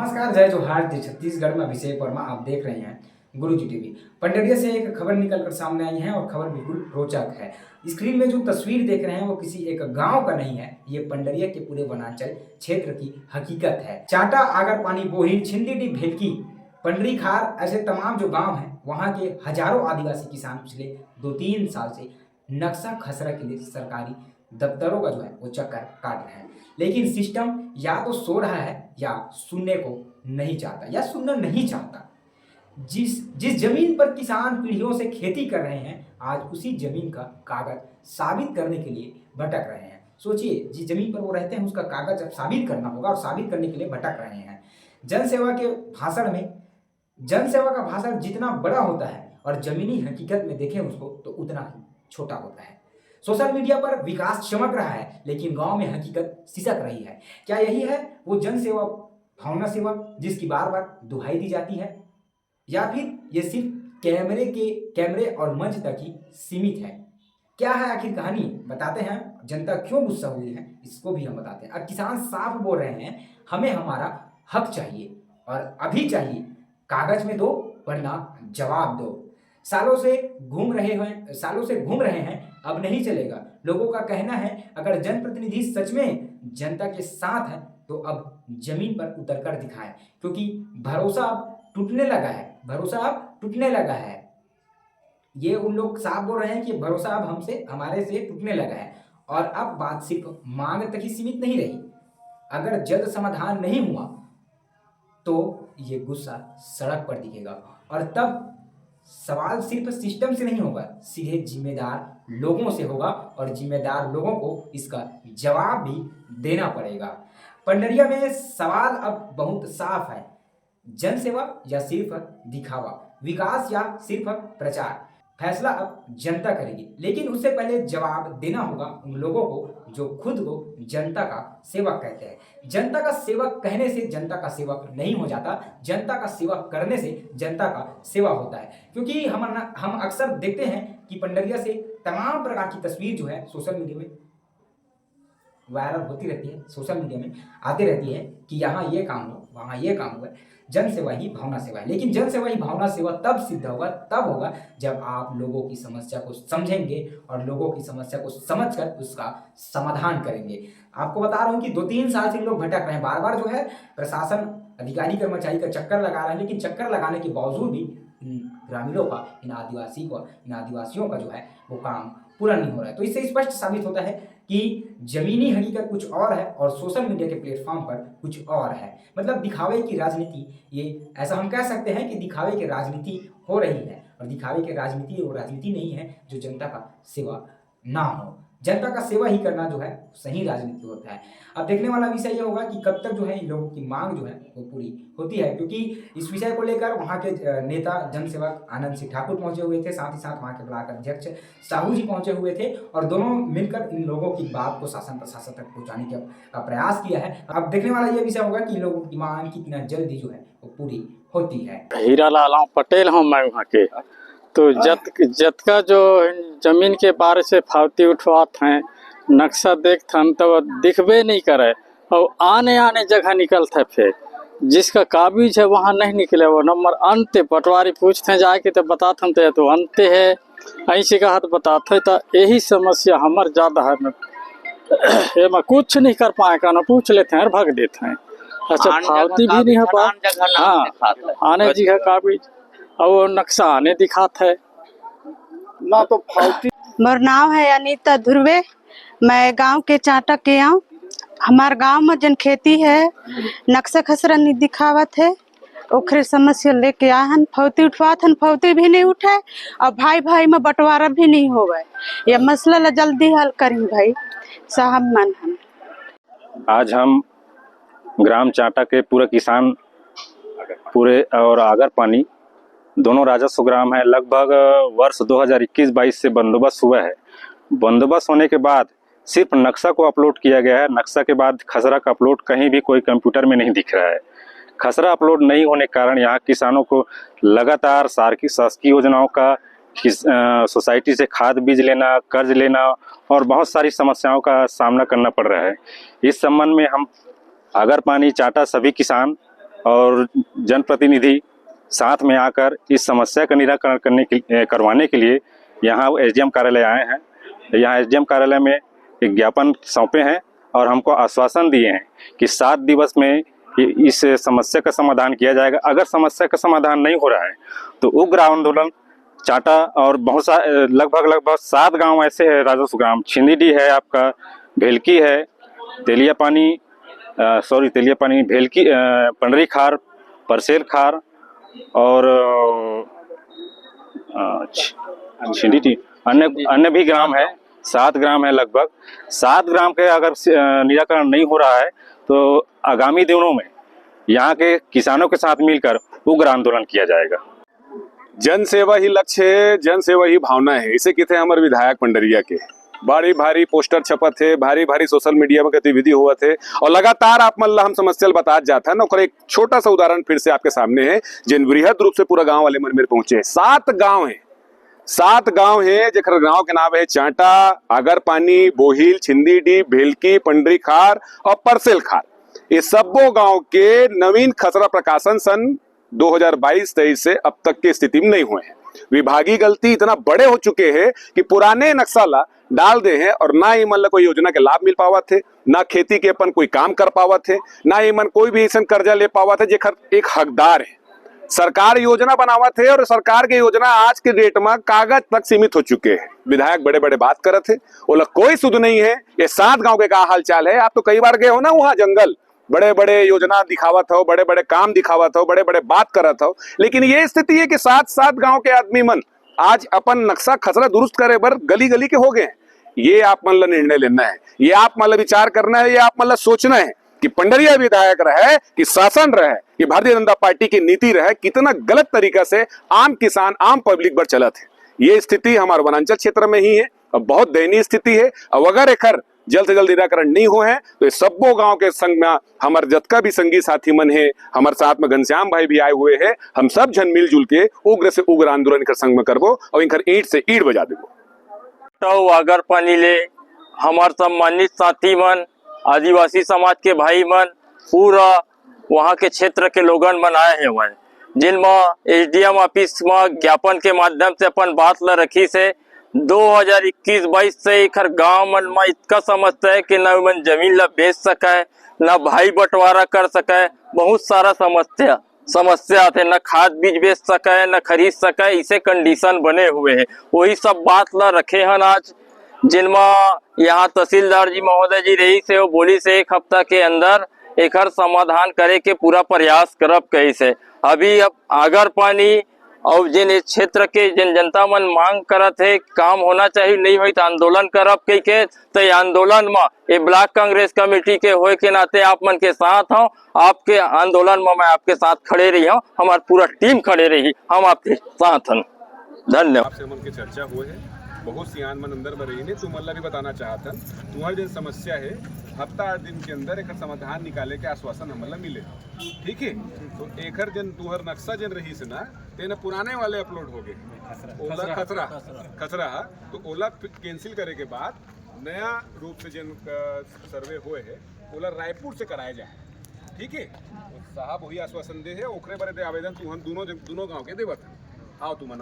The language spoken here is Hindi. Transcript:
नमस्कार, जय जोहार। जय छत्तीसगढ़ में अभिषेक वर्मा आप देख रहे हैं गुरुजी टीवी। पंडरिया से एक खबर निकलकर सामने आई है और खबर बिल्कुल रोचक है। स्क्रीन में जो तस्वीर देख रहे हैं वो किसी एक गांव का नहीं है, ये पंडरिया के पूरे वनांचल क्षेत्र की हकीकत है। चाटा, आगरपानी, बोहिल, छिंदीडी, भेलकी, पंडरी खार ऐसे तमाम जो गांव हैं वहां के हजारों आदिवासी किसान पिछले 2-3 साल से नक्शा खसरा के लिए सरकारी दफ्तरों का जो है वो चक्कर काट रहे हैं, लेकिन सिस्टम या तो सो रहा है या सुनने को नहीं चाहता या सुनना नहीं चाहता। जिस जमीन पर किसान पीढ़ियों से खेती कर रहे हैं, आज उसी जमीन का कागज साबित करने के लिए भटक रहे हैं। सोचिए, जिस जमीन पर वो रहते हैं उसका कागज अब साबित करना होगा और साबित करने के लिए भटक रहे हैं। जनसेवा के भाषण में जनसेवा का भाषण जितना बड़ा होता है और जमीनी हकीकत में देखें उसको तो उतना ही छोटा होता है। सोशल मीडिया पर विकास चमक रहा है, लेकिन गांव में हकीकत सिसक रही है। क्या यही है वो जन सेवा, भावना सेवा जिसकी बार बार दुहाई दी जाती है, या फिर ये सिर्फ कैमरे और मंच तक ही सीमित है? क्या है आखिर कहानी, बताते हैं। जनता क्यों गुस्सा हुई है इसको भी हम बताते हैं। अब किसान साफ बोल रहे हैं, हमें हमारा हक चाहिए और अभी चाहिए। कागज में दो वरना जवाब दो। सालों से घूम रहे हैं, अब नहीं चलेगा। लोगों का कहना है अगर जनप्रतिनिधि सच में जनता के साथ है तो अब जमीन पर उतरकर दिखाएं, क्योंकि भरोसा अब टूटने लगा है। ये उन लोग साफ बोल रहे हैं कि भरोसा अब हमारे से टूटने लगा है और अब बात सिर्फ मांग तक ही सीमित नहीं रही। अगर जल्द समाधान नहीं हुआ तो ये गुस्सा सड़क पर दिखेगा और तब सवाल सिर्फ सिस्टम से नहीं होगा, सीधे जिम्मेदार लोगों से होगा और जिम्मेदार लोगों को इसका जवाब भी देना पड़ेगा। पंडरिया में सवाल अब बहुत साफ है, जनसेवा या सिर्फ दिखावा, विकास या सिर्फ प्रचार। फैसला अब जनता करेगी, लेकिन उससे पहले जवाब देना होगा उन लोगों को जो खुद को जनता का सेवक कहते हैं। जनता का सेवक कहने से जनता का सेवक नहीं हो जाता, जनता का सेवक करने से जनता का सेवा होता है। क्योंकि हम अक्सर देखते हैं कि पंडरिया से तमाम प्रकार की तस्वीर जो है सोशल मीडिया में वायरल होती रहती है, सोशल मीडिया में आती रहती है कि यहाँ ये काम हो, वहाँ ये काम हुआ। जन सेवा ही भावना सेवा है, लेकिन जन सेवा ही भावना सेवा तब सिद्ध होगा, तब होगा जब आप लोगों की समस्या को समझेंगे और लोगों की समस्या को समझकर उसका समाधान करेंगे। आपको बता रहा हूँ कि 2-3 साल से लोग भटक रहे हैं, बार बार जो है प्रशासन, अधिकारी, कर्मचारी का चक्कर लगा रहे हैं, लेकिन चक्कर लगाने के बावजूद भी ग्रामीणों का, इन आदिवासियों का जो है वो काम पूरा नहीं हो रहा है। तो इससे स्पष्ट साबित होता है कि जमीनी हकीकत कुछ और है और सोशल मीडिया के प्लेटफॉर्म पर कुछ और है। मतलब दिखावे की राजनीति, ये ऐसा हम कह सकते हैं कि दिखावे की राजनीति हो रही है और दिखावे की राजनीति वो राजनीति नहीं है जो जनता का सेवा ना हो। जनता का सेवा ही करना जो है सही राजनीति होता है। अब देखने वाला विषय ये होगा कि कब तक जो है इन लोगों की मांग जो है वो पूरी होती है, क्योंकि इस विषय को लेकर वहाँ के नेता जनसेवक आनंद सिंह ठाकुर पहुंचे हुए थे, साथ ही साथ वहाँ के ब्लॉक अध्यक्ष साहू जी पहुंचे हुए थे और दोनों मिलकर इन लोगों की बात को शासन प्रशासन तक पहुँचाने का प्रयास किया है। अब देखने वाला ये विषय होगा कि इन लोगों की मांग कितना जल्दी जो है वो पूरी होती है। हीरालाल पटेल हूँ मैं वहाँ के। तो जत का जो जमीन के बारे से फावती उठवात हैं, नक्शा देखते हम तो दिखबे नहीं करे और आने जगह निकलते फिर जिसका काबिज है वहाँ नहीं निकले। वो नंबर अंत पटवारी पूछते हैं जाके तो बताते हम तो अंत है ऐसे कहा तो बताते। तो यही समस्या हमार ज़्यादा है, मैं कुछ नहीं कर पाए का ना पूछ लेते हैं और भाग देते हैं। अच्छा, फावती भी नहीं हो पा, हाँ आने जगह काबिज और वो नक्शा आने दिखाता है ना तो फावती। मोर नाम है अनीता ध्रुवे, मैं गांव के चाटा के आऊँ। हमार गांव में जन खेती है नक्शा खसरा नहीं दिखावत है, ओखरे समस्या लेके आहन, फौती उठवात हन, फौती भी नहीं उठाए और भाई में बंटवारा भी नहीं होवे। ये मसला ला जल्दी हल करी भाई साहब मन। हम आज हम ग्राम चाटा के पूरे किसान पूरे और आगरपानी दोनों राजस्व ग्राम है। लगभग वर्ष 2021-22 से बंदोबस्त हुआ है। बंदोबस्त होने के बाद सिर्फ नक्शा को अपलोड किया गया है। नक्शा के बाद खसरा का अपलोड कहीं भी कोई कंप्यूटर में नहीं दिख रहा है। खसरा अपलोड नहीं होने के कारण यहाँ किसानों को लगातार शासकीय योजनाओं का, सोसाइटी से खाद बीज लेना, कर्ज लेना और बहुत सारी समस्याओं का सामना करना पड़ रहा है। इस संबंध में हम आगरपानी चाटा सभी किसान और जनप्रतिनिधि साथ में आकर इस समस्या का निराकरण करवाने के लिए यहाँ एसडीएम कार्यालय आए हैं। यहाँ एसडीएम कार्यालय में एक ज्ञापन सौंपे हैं और हमको आश्वासन दिए हैं कि 7 दिवस में इस समस्या का समाधान किया जाएगा। अगर समस्या का समाधान नहीं हो रहा है तो उग्र आंदोलन चाटा और बहुत सा लगभग 7 गांव ऐसे हैं राजस्व ग्राम, छिंदीडी है, आपका भेलकी है, तेलियापानी, भेलकी, पंडरी खार, परसेल खार और छिंदीडी अन्य भी ग्राम है। 7 ग्राम है लगभग। 7 ग्राम के अगर निराकरण नहीं हो रहा है तो आगामी दिनों में यहाँ के किसानों के साथ मिलकर उग्र आंदोलन किया जाएगा। जन सेवा ही लक्ष्य है, जन सेवा ही भावना है। इसे कहते हैं हमारे विधायक पंडरिया के। भारी भारी पोस्टर छपत थे, भारी भारी सोशल मीडिया में गतिविधि हुआ थे और लगातार आप मतलब हम समस्या बता जाता है ना। एक छोटा सा उदाहरण फिर से आपके सामने है, जिन वृहद रूप से पूरा गांव वाले मन मेरे पहुंचे। 7 गांव है, 7 गांव है जेकर गांव के नाम है चाटा, आगरपानी, बोहिल, छिंदीडी, भेलकी, पंडरी खार और परसेल खार। ये सबो गांव के नवीन खसरा प्रकाशन सन 2022-23 से अब तक की स्थिति में नहीं हुए हैं। विभागीय गलती इतना बड़े हो चुके हैं कि पुराने नक्शा डाल दे हैं और ना ही मतलब कोई योजना के लाभ मिल पावा थे, ना खेती के अपन कोई काम कर पावा थे, ना ही मन कोई भी ऐसा कर्जा ले पावा थे जेकर एक हकदार है। सरकार योजना बनावा थे और सरकार के योजना आज के डेट में कागज तक सीमित हो चुके हैं। विधायक बड़े बड़े बात करत है, वो लोग कोई सुध नहीं है। ये 7 गांव के क्या हाल चाल है? आप तो कई बार गए हो ना वहाँ जंगल, बड़े बड़े योजना दिखावत हो, बड़े बड़े काम दिखावत हो, बड़े बड़े बात करत हो, लेकिन ये स्थिति है कि 7 गांव के आदमी मन आज अपन नक्शा खसरा दुरुस्त करे बर गली गली के हो गए। ये आप मतलब निर्णय लेना है, ये आप मतलब विचार करना है, ये आप मतलब सोचना है कि पंडरिया विधायक रहे कि शासन रहे, कि भारतीय जनता पार्टी की नीति रहे, कितना गलत तरीका से आम किसान आम पब्लिक पर चलत है। ये स्थिति हमारे वनांचल क्षेत्र में ही है और बहुत दयनीय स्थिति है। और अगर एकर जल्द से जल्द निराकरण नहीं हुए हैं तो सबो गांव के संग में हमारे जतका भी संगी साथी मन है, हमारे साथ में घनश्याम भाई भी आए हुए हैं, हम सब जन मिलजुल के उग्र से उग्र आंदोलन कर संग में करबो और इनकर ईंट से ईंट बजा देबो। तो अगर पानी ले हमार सम्मानित साथी मन, आदिवासी समाज के भाई मन, पूरा वहाँ के क्षेत्र के लोगन मन आए हैं, जिनमें एसडीएम ऑफिस में ज्ञापन के माध्यम से अपन बात ला रखी से 2021-22 से एक गांव मन में इतना समस्या है कि न मन जमीन ला बेच सके, न भाई बंटवारा कर सके, बहुत सारा समस्या थे, न खाद बीज बेच सके, न खरीद सके, इसे कंडीशन बने हुए हैं। वही सब बात ला रखे हैं आज, जिनमें यहाँ तहसीलदार जी महोदय जी रही से वो बोली से 1 हफ्ता के अंदर एक समाधान करे के पूरा प्रयास करब कैसे। अभी अब अगर पानी और जिन इस क्षेत्र के जिन जनता मन मांग करत है काम होना चाहिए, नहीं हुई तो आंदोलन करब कई के। तो ये आंदोलन में ये ब्लॉक कांग्रेस कमेटी के होए के नाते आप मन के साथ हूँ, आपके आंदोलन में मैं आपके साथ खड़े रही हूँ, हमारी पूरा टीम खड़े रही, हम आपके साथ हैं। धन्यवाद। आपसे मन की चर्चा हुए है, बहुत सी आन मन अंदर में रही ने तुम मतलब भी बताना चाहता तुम्हारी जो समस्या है हफ्ता 8 दिन के अंदर एक समाधान निकाले के आश्वासन हम मतलब मिले, ठीक है। तो एकर जन तुहर नक्शा जन रही से ना तेना पुराने वाले अपलोड हो गए, ओला खसरा तो ओला कैंसिल करे के बाद नया रूप से जन सर्वे हुए है ओला रायपुर से कराया जाए, ठीक है। तो साहब वही आश्वासन दे है, ओकरे बारे आवेदन तुम दोनों गांव के देवत आओ तुम